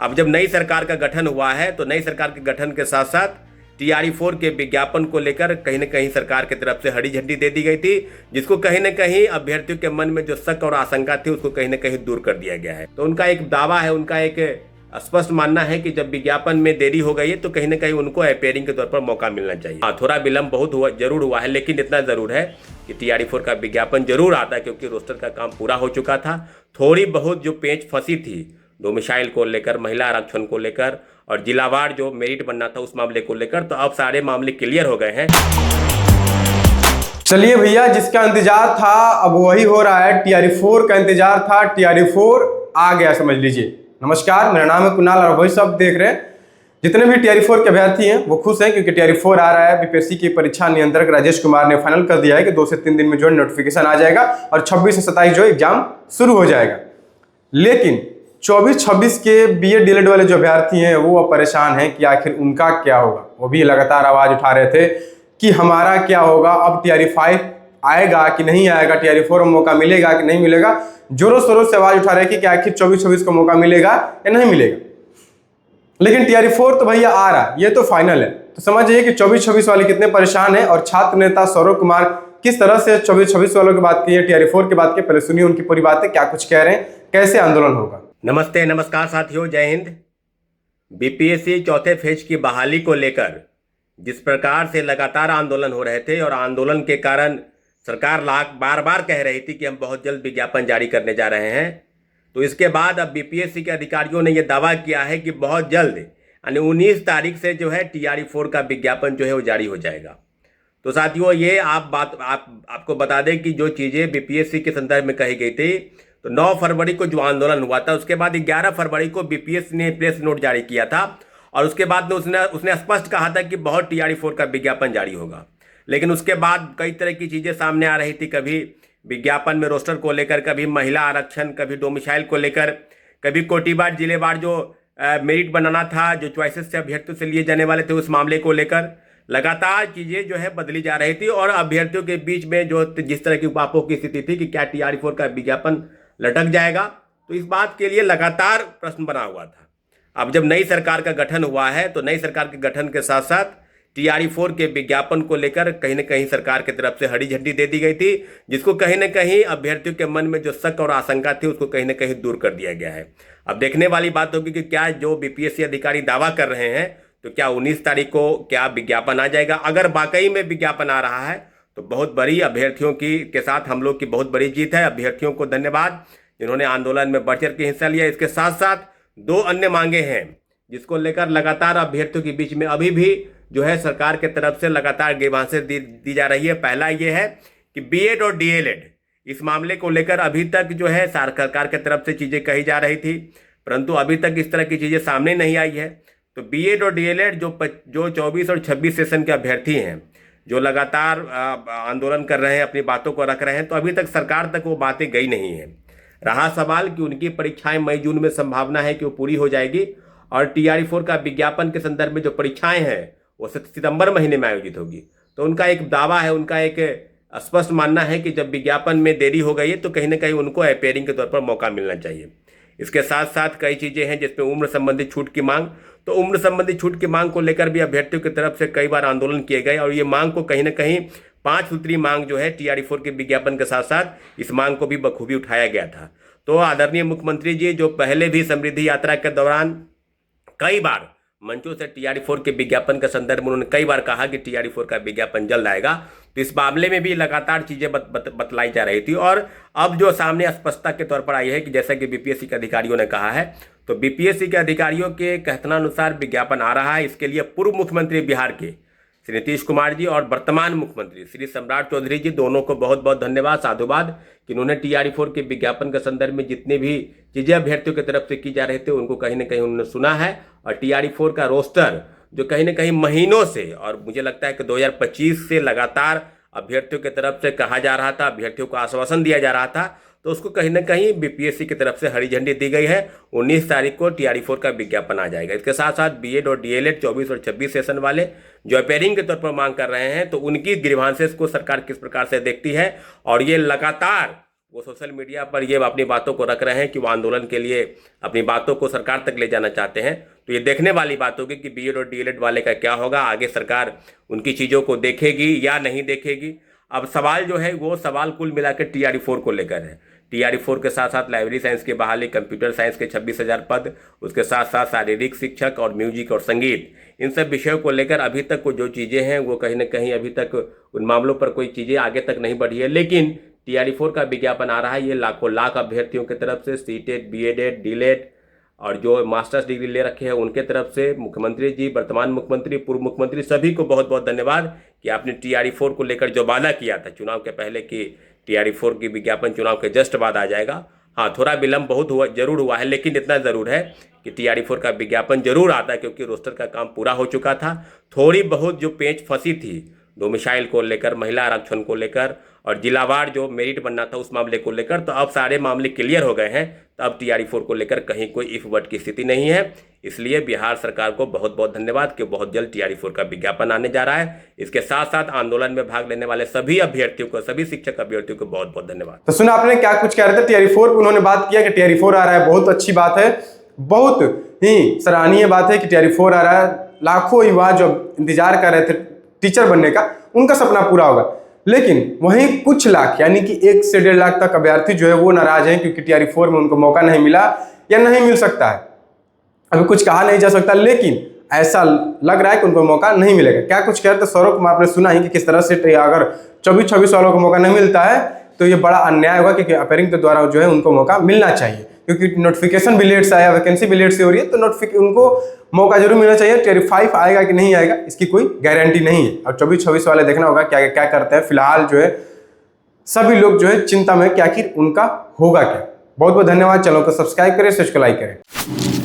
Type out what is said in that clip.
अब जब नई सरकार का गठन हुआ है तो नई सरकार के गठन के साथ साथ TRE4 के विज्ञापन को लेकर कहीं न कहीं सरकार की तरफ से हरी झंडी दे दी गई थी, जिसको कहीं न कहीं अभ्यर्थियों के मन में जो शक और आशंका थी उसको कहीं न कहीं दूर कर दिया गया है। तो उनका एक दावा है, उनका एक स्पष्ट मानना है कि जब विज्ञापन में देरी हो गई है तो कहीं न कहीं उनको अपीयरिंग के तौर पर मौका मिलना चाहिए। हाँ, थोड़ा विलंब बहुत जरूर हुआ है, लेकिन इतना जरूर है कि TRE4 का विज्ञापन जरूर आता है, क्योंकि रोस्टर का काम पूरा हो चुका था। थोड़ी बहुत जो पेंच फंसी थी डोमिसाइल को लेकर, महिला आरक्षण को लेकर और जिलावार जो मेरिट बनना था उस मामले को लेकर, तो अब सारे मामले क्लियर हो गए हैं। चलिए भैया, जिसका इंतजार था अब वही हो रहा है। TRE4 का इंतजार था, TRE4 आ गया, समझ लीजिए। नमस्कार, मेरा नाम है कुणाल और वही सब देख रहे हैं। जितने भी TRE4 के अभ्यर्थी हैं वो खुश हैं, क्योंकि TRE4 आ रहा है। बीपीएससी की परीक्षा नियंत्रक राजेश कुमार ने फाइनल कर दिया है कि 2 से 3 दिन में जो नोटिफिकेशन आ जाएगा और 26 से 27 जो एग्जाम शुरू हो जाएगा। लेकिन 24-26 के BA DLED वाले जो अभ्यर्थी हैं वो अब परेशान हैं कि आखिर उनका क्या होगा। वो भी लगातार आवाज उठा रहे थे कि हमारा क्या होगा, अब TRE5 आएगा कि नहीं आएगा, TRE4 में मौका मिलेगा कि नहीं मिलेगा। जोरों शोरों से आवाज उठा रहे कि आखिर 24-26 को मौका मिलेगा या नहीं मिलेगा। लेकिन TRE4 तो भैया आ रहा है, ये तो फाइनल है। तो समझिए कि 24-26 वाले कितने परेशान हैं और छात्र नेता सौरभ कुमार किस तरह से 24-26 वालों की बात की है, TRE4 की बात की। पहले सुनिए उनकी पूरी बातें, क्या कुछ कह रहे हैं, कैसे आंदोलन होगा। नमस्ते, नमस्कार साथियों, जय हिंद। बीपीएससी चौथे फेज की बहाली को लेकर जिस प्रकार से लगातार आंदोलन हो रहे थे और आंदोलन के कारण सरकार बार बार कह रही थी कि हम बहुत जल्द विज्ञापन जारी करने जा रहे हैं, तो इसके बाद अब बीपीएससी के अधिकारियों ने यह दावा किया है कि बहुत जल्द यानी 19 तारीख से जो है TRE4 का विज्ञापन जो है वो जारी हो जाएगा। तो साथियों, ये आपको बता दें कि जो चीज़ें बीपीएससी के संदर्भ में कही गई थी, तो 9 फरवरी को जो आंदोलन हुआ था उसके बाद 11 फरवरी को बीपीएससी ने प्रेस नोट जारी किया था और उसके बाद उसने स्पष्ट कहा था कि बहुत TRE4 का विज्ञापन जारी होगा। लेकिन उसके बाद कई तरह की चीज़ें सामने आ रही थी, कभी विज्ञापन में रोस्टर को लेकर, कभी महिला आरक्षण, कभी डोमिसाइल को लेकर, कभी कोटिवार जिलेवार जो मेरिट बनाना था, जो चॉइसेस से अभ्यर्थियों से लिए जाने वाले थे, उस मामले को लेकर लगातार चीज़ें जो है बदली जा रही थी और अभ्यर्थियों के बीच में जो जिस तरह की उपापों की स्थिति थी कि क्या TRE4 का विज्ञापन लटक जाएगा, तो इस बात के लिए लगातार प्रश्न बना हुआ था। अब जब नई सरकार का गठन हुआ है तो नई सरकार के गठन के साथ साथ TRE4 के विज्ञापन को लेकर कहीं न कहीं सरकार की तरफ से हरी झंडी दे दी गई थी, जिसको कहीं न कहीं अभ्यर्थियों के मन में जो शक और आशंका थी उसको कहीं न कहीं दूर कर दिया गया है। अब देखने वाली बात होगी कि क्या जो बीपीएससी अधिकारी दावा कर रहे हैं, तो क्या 19 तारीख को क्या विज्ञापन आ जाएगा। अगर वाकई में विज्ञापन आ रहा है तो बहुत बड़ी अभ्यर्थियों के साथ हम लोग की बहुत बड़ी जीत है। अभ्यर्थियों को धन्यवाद जिन्होंने आंदोलन में बढ़ चढ़ के हिस्सा लिया। इसके साथ साथ 2 अन्य मांगे हैं जिसको लेकर लगातार अभ्यर्थियों के बीच में अभी भी जो है सरकार के तरफ से लगातार ग्रीवांसेस दी जा रही है। पहला ये है कि BEd और DLED इस मामले को लेकर अभी तक जो है सरकार के तरफ से चीज़ें कही जा रही थी, परंतु अभी तक इस तरह की चीज़ें सामने नहीं आई है। तो BEd और DLED जो 24 और 26 सेशन के अभ्यर्थी हैं, जो लगातार आंदोलन कर रहे हैं, अपनी बातों को रख रहे हैं, तो अभी तक सरकार तक वो बातें गई नहीं है। रहा सवाल कि उनकी परीक्षाएं मई जून में संभावना है कि वो पूरी हो जाएगी और TRE4 का विज्ञापन के संदर्भ में जो परीक्षाएं हैं वो सितंबर महीने में आयोजित होगी। तो उनका एक दावा है, उनका एक स्पष्ट मानना है कि जब विज्ञापन में देरी हो गई है तो कहीं न कहीं उनको अपीयरिंग के तौर पर मौका मिलना चाहिए। इसके साथ साथ कई चीज़ें हैं जिसमें उम्र संबंधी छूट की मांग, तो उम्र संबंधी छूट की मांग को लेकर भी अभ्यर्थियों की तरफ से कई बार आंदोलन किए गए और ये मांग को कहीं न कहीं 5 सूत्री मांग जो है TRE4 के विज्ञापन के साथ साथ इस मांग को भी बखूबी उठाया गया था। तो आदरणीय मुख्यमंत्री जी जो पहले भी समृद्धि यात्रा के दौरान कई बार मंचों से TRE4 के विज्ञापन के संदर्भ में उन्होंने कई बार कहा कि TRE4 का विज्ञापन जल्द आएगा, तो इस मामले में भी लगातार चीज़ें बतलाई जा रही थी और अब जो सामने स्पष्टता के तौर पर आई है कि जैसा कि बीपीएससी के अधिकारियों ने कहा है, तो बीपीएससी के अधिकारियों के कथनानुसार विज्ञापन आ रहा है। इसके लिए पूर्व मुख्यमंत्री बिहार के श्री नीतीश कुमार जी और वर्तमान मुख्यमंत्री श्री सम्राट चौधरी जी दोनों को बहुत बहुत धन्यवाद, साधुवाद कि उन्होंने TRE4 के विज्ञापन के संदर्भ में जितनी भी चीज़ें अभ्यर्थियों की तरफ से की जा रहे थे उनको कहीं न कहीं उन्होंने सुना है और TRE4 का रोस्टर जो कहीं न कहीं महीनों से और मुझे लगता है कि 2025 से लगातार अभ्यर्थियों की तरफ से कहा जा रहा था, अभ्यर्थियों को आश्वासन दिया जा रहा था, तो उसको कहीं न कहीं बीपीएससी की तरफ से हरी झंडी दी गई है। 19 तारीख को TRE4 का विज्ञापन आ जाएगा। इसके साथ साथ BEd और DLED 24 और 26 सेशन वाले जो अपीयरिंग के तौर पर मांग कर रहे हैं, तो उनकी ग्रीवांसेस को सरकार किस प्रकार से देखती है और ये लगातार वो सोशल मीडिया पर ये अपनी बातों को रख रहे हैं कि वो आंदोलन के लिए अपनी बातों को सरकार तक ले जाना चाहते हैं। तो ये देखने वाली बात होगी कि बीएड और डीएलएड वाले का क्या होगा, आगे सरकार उनकी चीज़ों को देखेगी या नहीं देखेगी। अब सवाल जो है वो सवाल कुल मिलाकर TRE-4 को लेकर है। TRE-4 के साथ साथ लाइब्रेरी साइंस की बहाली, कंप्यूटर साइंस के 26,000 पद, उसके साथ साथ शारीरिक शिक्षक और म्यूजिक और संगीत, इन सब विषयों को लेकर अभी तक को जो चीज़ें हैं वो कहीं ना कहीं अभी तक उन मामलों पर कोई चीज़ें आगे तक नहीं बढ़ी है। लेकिन TRE-4 का विज्ञापन आ रहा है, ये लाखों लाख अभ्यर्थियों की तरफ से, सीटेट, बीएडेड, डीलेट और जो मास्टर्स डिग्री ले रखे हैं उनके तरफ से मुख्यमंत्री जी, वर्तमान मुख्यमंत्री, पूर्व मुख्यमंत्री, सभी को बहुत बहुत धन्यवाद कि आपने TRE-4 को लेकर जो वादा किया था चुनाव के पहले कि TRE-4 की विज्ञापन चुनाव के जस्ट बाद आ जाएगा। हाँ, थोड़ा विलम्ब बहुत जरूर हुआ है, लेकिन इतना ज़रूर है कि TRE-4 का विज्ञापन जरूर आता है, क्योंकि रोस्टर का काम पूरा हो चुका था। थोड़ी बहुत जो पेंच फंसी थी डोमिसाइल को लेकर, महिला आरक्षण को लेकर और जिलावार जो मेरिट बनना था उस मामले को लेकर, तो अब सारे मामले क्लियर हो गए हैं। तो अब TRE-4 को लेकर कहीं कोई इफ बट की स्थिति नहीं है। इसलिए बिहार सरकार को बहुत बहुत धन्यवाद कि बहुत जल्द TRE-4 का विज्ञापन आने जा रहा है। इसके साथ साथ आंदोलन में भाग लेने वाले सभी अभ्यर्थियों को, सभी शिक्षक अभ्यर्थियों को बहुत बहुत धन्यवाद। तो सुना आपने क्या कुछ कह रहे थे TRE-4 पे, उन्होंने बात किया कि TRE-4 आ रहा है, बहुत अच्छी बात है, बहुत ही सराहनीय बात है कि TRE-4 आ रहा है। लाखों युवा जो इंतजार कर रहे थे टीचर बनने का, उनका सपना पूरा होगा। लेकिन वहीं कुछ लाख यानी कि 1 से 1.5 लाख तक अभ्यर्थी जो है वो नाराज हैं, क्योंकि TRE-4 में उनको मौका नहीं मिला या नहीं मिल सकता है। अभी कुछ कहा नहीं जा सकता, लेकिन ऐसा लग रहा है कि उनको मौका नहीं मिलेगा। क्या कुछ कहते सौरभ कुमार, आपने सुना ही कि किस तरह से अगर 24-26 वालों को मौका नहीं मिलता है तो ये बड़ा अन्याय होगा, क्योंकि अपीयरिंग के द्वारा जो है उनको मौका मिलना चाहिए, क्योंकि नोटिफिकेशन भी लेट से आया, वैकेंसी भी लेट से हो रही है, तो उनको मौका जरूर मिलना चाहिए। TRE-5 आएगा कि नहीं आएगा इसकी कोई गारंटी नहीं है। और 24-26 वाले देखना होगा क्या क्या करते हैं। फिलहाल जो है सभी लोग जो है चिंता में कि आखिर उनका होगा क्या। बहुत बहुत धन्यवाद। चैनल को सब्सक्राइब करें, शेयर को लाइक करें।